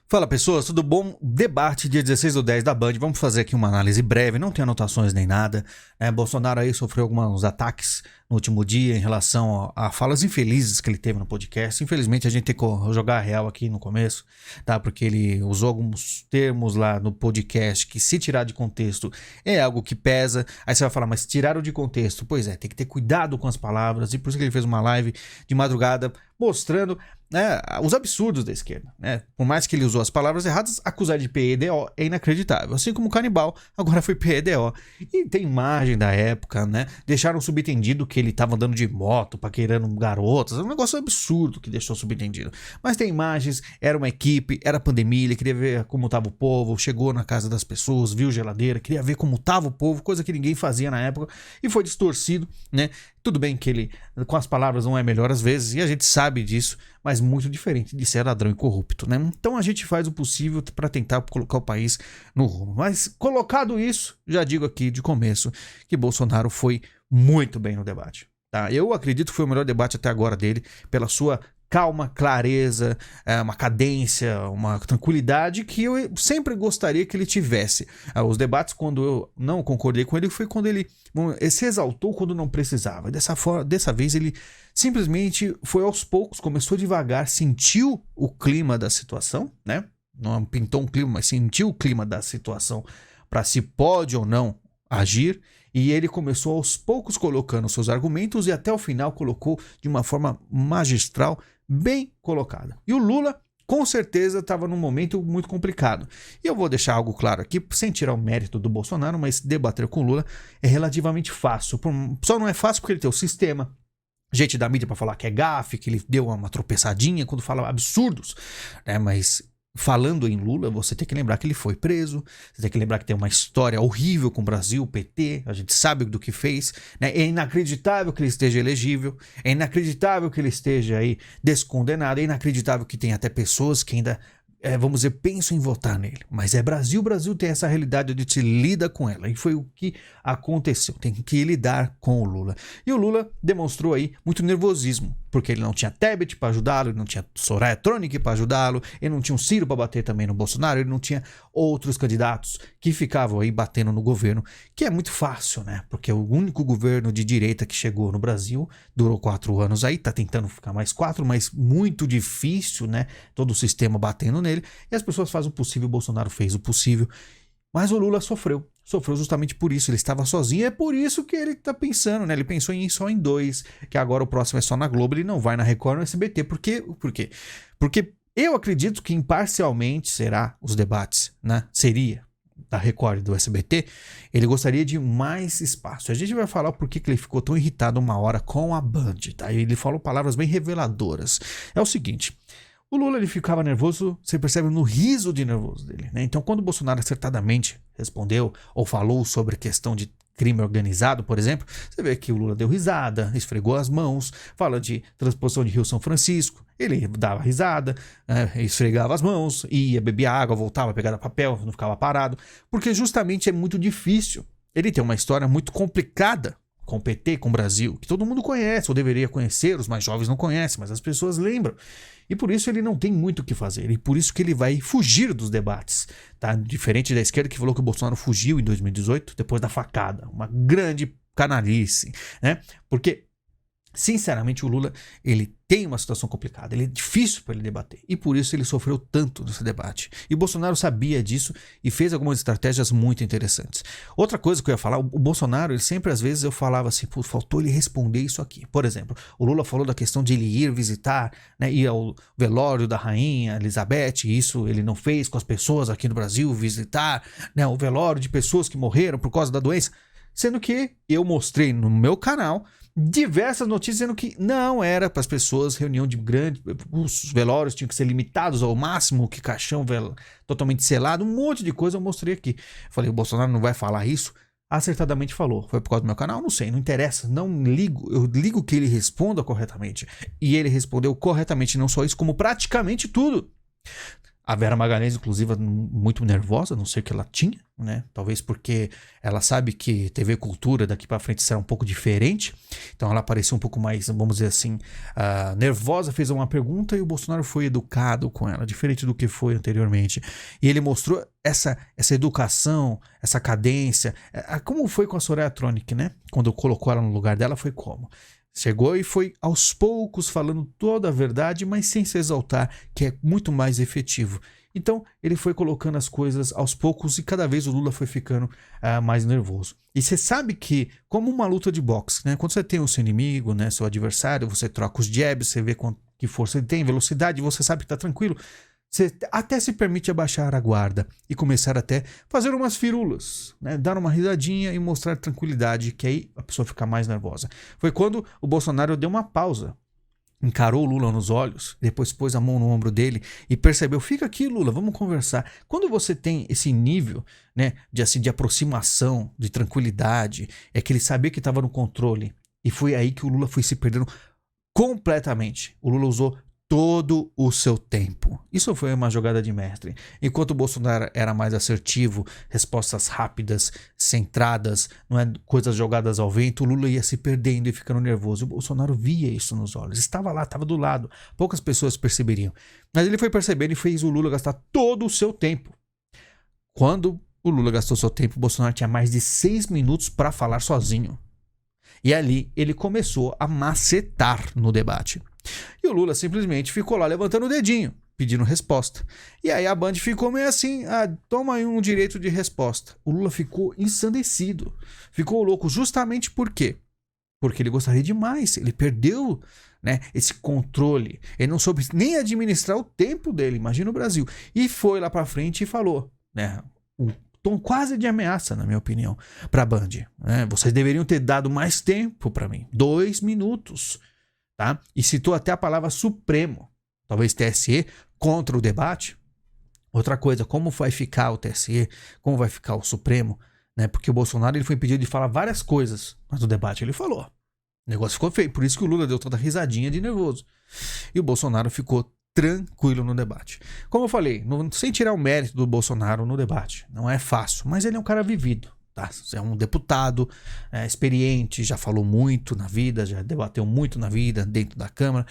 Fala pessoas, tudo bom? Debate dia 16/10 da Band, vamos fazer aqui uma análise breve, não tem anotações nem nada. Bolsonaro aí sofreu alguns ataques no último dia em relação a falas infelizes que ele teve no podcast. Infelizmente a gente tem que jogar a real aqui no começo, tá? Porque ele usou alguns termos lá no podcast que, se tirar de contexto, é algo que pesa. Aí você vai falar, mas tiraram de contexto? Pois é, tem que ter cuidado com as palavras, e por isso que ele fez uma live de madrugada mostrando os absurdos da esquerda. Por mais que ele usou as palavras erradas, acusar de PEDO é inacreditável. Assim como o Canibal agora foi PEDO. E tem imagem da época, deixaram subentendido que ele estava andando de moto, paquerando garotas. É um negócio absurdo que deixou subentendido. Mas tem imagens, era uma equipe, era pandemia, ele queria ver como estava o povo, chegou na casa das pessoas, viu geladeira, queria ver como estava o povo, coisa que ninguém fazia na época, e foi distorcido, Tudo bem que ele, com as palavras, não é melhor às vezes, e a gente sabe disso, mas muito diferente de ser ladrão e corrupto, Então a gente faz o possível para tentar colocar o país no rumo. Mas colocado isso, já digo aqui de começo que Bolsonaro foi muito bem no debate, tá? Eu acredito que foi o melhor debate até agora dele, pela sua calma, clareza, uma cadência, uma tranquilidade que eu sempre gostaria que ele tivesse. Os debates, quando eu não concordei com ele, foi quando ele se exaltou quando não precisava. Dessa vez ele simplesmente foi aos poucos, começou devagar, sentiu o clima da situação, Não pintou um clima, mas sentiu o clima da situação para se pode ou não agir. E ele começou aos poucos colocando seus argumentos e até o final colocou de uma forma magistral, bem colocada. E o Lula, com certeza, estava num momento muito complicado. E eu vou deixar algo claro aqui, sem tirar o mérito do Bolsonaro, mas debater com o Lula é relativamente fácil. Só não é fácil porque ele tem o sistema, gente da mídia para falar que é gafe, que ele deu uma tropeçadinha quando fala absurdos, Mas falando em Lula, você tem que lembrar que ele foi preso, você tem que lembrar que tem uma história horrível com o Brasil, o PT, a gente sabe do que fez, É inacreditável que ele esteja elegível, é inacreditável que ele esteja aí descondenado, é inacreditável que tem até pessoas que ainda, vamos dizer, pensam em votar nele. Mas Brasil, o Brasil tem essa realidade de se lida com ela, e foi o que aconteceu, tem que lidar com o Lula. E o Lula demonstrou aí muito nervosismo, porque ele não tinha Tebet para ajudá-lo, ele não tinha Soraya Tronic para ajudá-lo, ele não tinha um Ciro para bater também no Bolsonaro, ele não tinha outros candidatos que ficavam aí batendo no governo, que é muito fácil, Porque o único governo de direita que chegou no Brasil durou 4 anos aí, tá tentando ficar mais 4, mas muito difícil, Todo o sistema batendo nele, e as pessoas fazem o possível, o Bolsonaro fez o possível, mas o Lula sofreu justamente por isso, ele estava sozinho, é por isso que ele tá pensando, Ele pensou só em 2, que agora o próximo é só na Globo, ele não vai na Record ou no SBT. Por quê? Porque eu acredito que imparcialmente será os debates, Seria da Record e do SBT, ele gostaria de mais espaço. A gente vai falar por que ele ficou tão irritado uma hora com a Band, tá? Ele falou palavras bem reveladoras. É o seguinte, o Lula, ele ficava nervoso, você percebe no riso de nervoso dele, Então, quando o Bolsonaro acertadamente respondeu ou falou sobre a questão de crime organizado, por exemplo, você vê que o Lula deu risada, esfregou as mãos, fala de transposição de Rio São Francisco, ele dava risada, esfregava as mãos, ia beber água, voltava, pegava papel, não ficava parado, porque justamente é muito difícil. Ele tem uma história muito complicada com o PT, com o Brasil, que todo mundo conhece, ou deveria conhecer, os mais jovens não conhecem, mas as pessoas lembram. E por isso ele não tem muito o que fazer, e por isso que ele vai fugir dos debates, tá? Diferente da esquerda, que falou que o Bolsonaro fugiu em 2018, depois da facada, uma grande canalice, Porque, sinceramente, o Lula, ele tem uma situação complicada, ele é difícil para ele debater, e por isso ele sofreu tanto nesse debate. E Bolsonaro sabia disso e fez algumas estratégias muito interessantes. Outra coisa que eu ia falar, o Bolsonaro, ele sempre, às vezes, eu falava assim, faltou ele responder isso aqui. Por exemplo, o Lula falou da questão de ele ir visitar, ir ao velório da rainha Elizabeth, e isso ele não fez com as pessoas aqui no Brasil, visitar, o velório de pessoas que morreram por causa da doença, sendo que eu mostrei no meu canal diversas notícias dizendo que não era para as pessoas reunião de grande, os velórios tinham que ser limitados ao máximo, que caixão totalmente selado, um monte de coisa eu mostrei aqui. Falei, o Bolsonaro não vai falar isso? Acertadamente falou. Foi por causa do meu canal? Não sei, não interessa, não ligo. Eu ligo que ele responda corretamente. E ele respondeu corretamente, não só isso, como praticamente tudo. A Vera Magalhães, inclusive, muito nervosa, não sei o que ela tinha, né? Talvez porque ela sabe que TV Cultura daqui para frente será um pouco diferente. Então ela parecia um pouco mais, vamos dizer assim, nervosa, fez uma pergunta e o Bolsonaro foi educado com ela, diferente do que foi anteriormente. E ele mostrou essa educação, essa cadência. Como foi com a Soraya Tronic, né? Quando colocou ela no lugar dela, foi como? Chegou e foi aos poucos falando toda a verdade, mas sem se exaltar, que é muito mais efetivo. Então ele foi colocando as coisas aos poucos e cada vez o Lula foi ficando mais nervoso. E você sabe que, como uma luta de boxe, né? Quando você tem o seu inimigo, né, seu adversário, você troca os jabs, você vê que força ele tem, velocidade, você sabe que está tranquilo. Você até se permite abaixar a guarda e começar até fazer umas firulas, né? Dar uma risadinha e mostrar tranquilidade, que aí a pessoa fica mais nervosa. Foi quando o Bolsonaro deu uma pausa, encarou o Lula nos olhos, depois pôs a mão no ombro dele e percebeu, fica aqui, Lula, vamos conversar. Quando você tem esse nível, né, de aproximação, de tranquilidade, é que ele sabia que estava no controle, e foi aí que o Lula foi se perdendo completamente. O Lula usou todo o seu tempo. Isso foi uma jogada de mestre. Enquanto o Bolsonaro era mais assertivo, respostas rápidas, centradas, não é coisas jogadas ao vento, o Lula ia se perdendo e ficando nervoso. O Bolsonaro via isso nos olhos. Estava lá, estava do lado. Poucas pessoas perceberiam. Mas ele foi percebendo e fez o Lula gastar todo o seu tempo. Quando o Lula gastou seu tempo, o Bolsonaro tinha mais de 6 minutos para falar sozinho. E ali ele começou a macetar no debate. E o Lula simplesmente ficou lá levantando o dedinho, pedindo resposta. E aí a Band ficou meio assim, toma aí um direito de resposta. O Lula ficou ensandecido, ficou louco, justamente por quê? Porque ele gostaria demais, ele perdeu, né, esse controle. Ele não soube nem administrar o tempo dele, imagina o Brasil. E foi lá pra frente e falou, né, um tom quase de ameaça, na minha opinião, pra Band. Né? Vocês deveriam ter dado mais tempo pra mim, 2 minutos. Tá? E citou até a palavra Supremo, talvez TSE, contra o debate. Outra coisa, como vai ficar o TSE, como vai ficar o Supremo, né? Porque o Bolsonaro ele foi impedido de falar várias coisas, mas o debate ele falou. O negócio ficou feio, por isso que o Lula deu toda risadinha de nervoso. E o Bolsonaro ficou tranquilo no debate. Como eu falei, sem tirar o mérito do Bolsonaro no debate, não é fácil, mas ele é um cara vivido. Tá? É um deputado experiente, já falou muito na vida, já debateu muito na vida dentro da Câmara.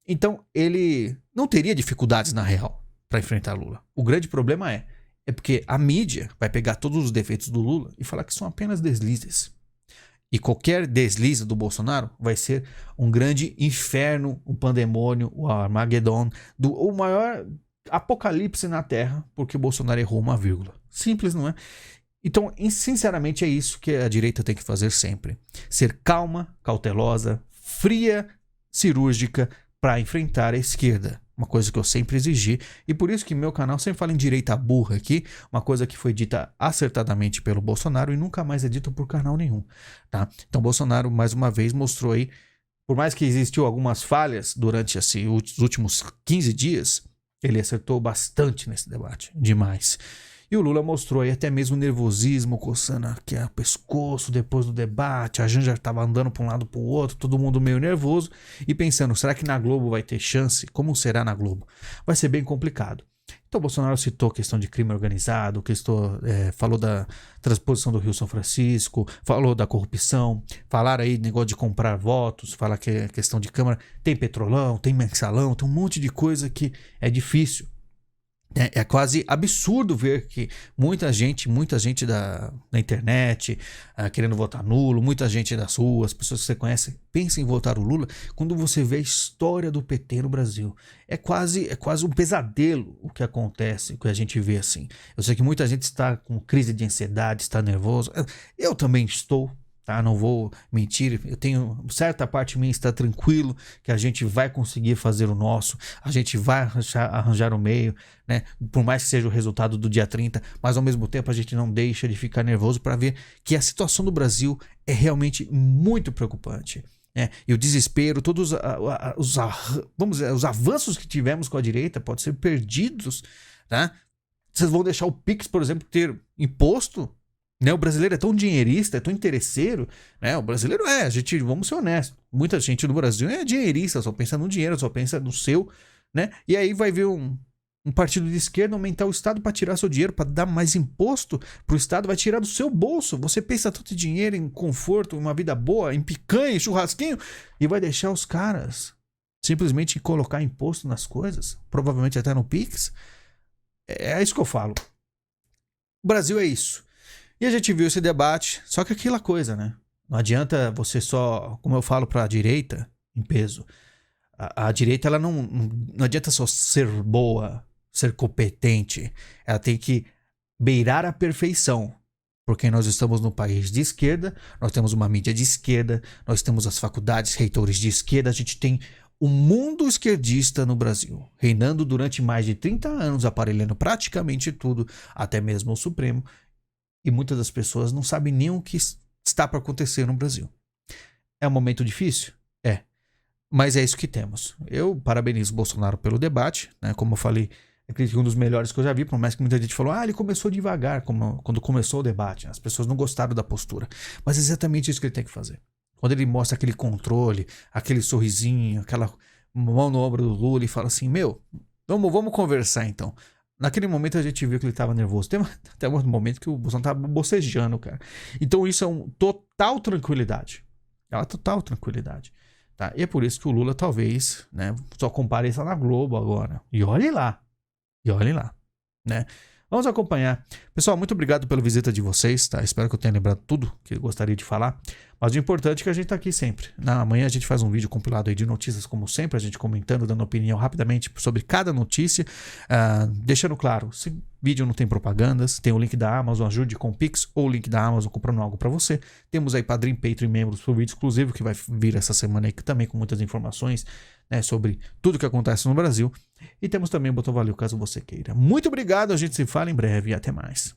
Então, ele não teria dificuldades na real para enfrentar Lula. O grande problema é porque a mídia vai pegar todos os defeitos do Lula e falar que são apenas deslizes. E qualquer deslize do Bolsonaro vai ser um grande inferno, um pandemônio, o Armagedon, o maior apocalipse na Terra, porque o Bolsonaro errou uma vírgula. Simples, não é? Então, sinceramente, é isso que a direita tem que fazer sempre. Ser calma, cautelosa, fria, cirúrgica para enfrentar a esquerda. Uma coisa que eu sempre exigi. E por isso que meu canal sempre fala em direita burra aqui. Uma coisa que foi dita acertadamente pelo Bolsonaro e nunca mais é dita por canal nenhum. Tá? Então, Bolsonaro, mais uma vez, mostrou aí, por mais que existiu algumas falhas durante os últimos 15 dias, ele acertou bastante nesse debate. Demais. E o Lula mostrou aí até mesmo nervosismo, coçando aqui o pescoço depois do debate. A Janja estava andando para um lado para o outro, todo mundo meio nervoso e pensando, será que na Globo vai ter chance? Como será na Globo? Vai ser bem complicado. Então o Bolsonaro citou a questão de crime organizado, falou da transposição do Rio São Francisco, falou da corrupção, falaram aí negócio de comprar votos, fala que é questão de Câmara, tem petrolão, tem mensalão, tem um monte de coisa que é difícil. É quase absurdo ver que muita gente da internet querendo votar nulo, muita gente das ruas, pessoas que você conhece, pensa em votar o Lula, quando você vê a história do PT no Brasil. É quase um pesadelo o que acontece, o que a gente vê assim. Eu sei que muita gente está com crise de ansiedade, está nervoso. Eu também estou. Tá? Não vou mentir, eu tenho certa parte minha está tranquilo que a gente vai conseguir fazer o nosso, a gente vai arranjar o meio, né? Por mais que seja o resultado do dia 30, mas ao mesmo tempo a gente não deixa de ficar nervoso para ver que a situação do Brasil é realmente muito preocupante. Né? E o desespero, todos os avanços que tivemos com a direita podem ser perdidos. Tá? Vocês vão deixar o Pix, por exemplo, ter imposto? Né, o brasileiro é tão dinheirista, é tão interesseiro, né? O brasileiro vamos ser honestos, muita gente no Brasil é dinheirista, só pensa no dinheiro, só pensa no seu, né? E aí vai ver Um partido de esquerda aumentar o Estado para tirar seu dinheiro, para dar mais imposto para o Estado, vai tirar do seu bolso. Você pensa tanto em dinheiro, em conforto, em uma vida boa, em picanha, em churrasquinho, e vai deixar os caras simplesmente colocar imposto nas coisas, provavelmente até no Pix. É isso que eu falo. O Brasil é isso. E a gente viu esse debate, só que aquela coisa, né? Não adianta você só, como eu falo para a direita, em peso, a direita ela não adianta só ser boa, ser competente, ela tem que beirar a perfeição. Porque nós estamos num país de esquerda, nós temos uma mídia de esquerda, nós temos as faculdades, reitores de esquerda, a gente tem o mundo esquerdista no Brasil, reinando durante mais de 30 anos, aparelhando praticamente tudo, até mesmo o Supremo, e muitas das pessoas não sabem nem o que está para acontecer no Brasil. É um momento difícil? É. Mas é isso que temos. Eu parabenizo o Bolsonaro pelo debate, né? Como eu falei, acredito que um dos melhores que eu já vi, por mais que muita gente falou, ele começou devagar quando começou o debate. As pessoas não gostaram da postura. Mas é exatamente isso que ele tem que fazer. Quando ele mostra aquele controle, aquele sorrisinho, aquela mão no ombro do Lula e fala assim, vamos conversar então. Naquele momento a gente viu que ele estava nervoso. Tem até um momento que o Bolsonaro estava bocejando, cara. Então isso é uma total tranquilidade. É uma total tranquilidade. Tá? E é por isso que o Lula talvez, né, só compareça na Globo agora. E olhe lá. Né? Vamos acompanhar. Pessoal, muito obrigado pela visita de vocês, tá? Espero que eu tenha lembrado tudo que eu gostaria de falar. Mas o importante é que a gente tá aqui sempre. Amanhã a gente faz um vídeo compilado aí de notícias, como sempre, a gente comentando, dando opinião rapidamente sobre cada notícia. Deixando claro, esse vídeo não tem propagandas, tem o link da Amazon, ajude com o Pix, ou o link da Amazon comprando algo para você. Temos aí Padrim, Patreon e membros pro vídeo exclusivo que vai vir essa semana aí, também com muitas informações, né, sobre tudo que acontece no Brasil. E temos também o botão valeu caso você queira. Muito obrigado, a gente se fala em breve e até mais.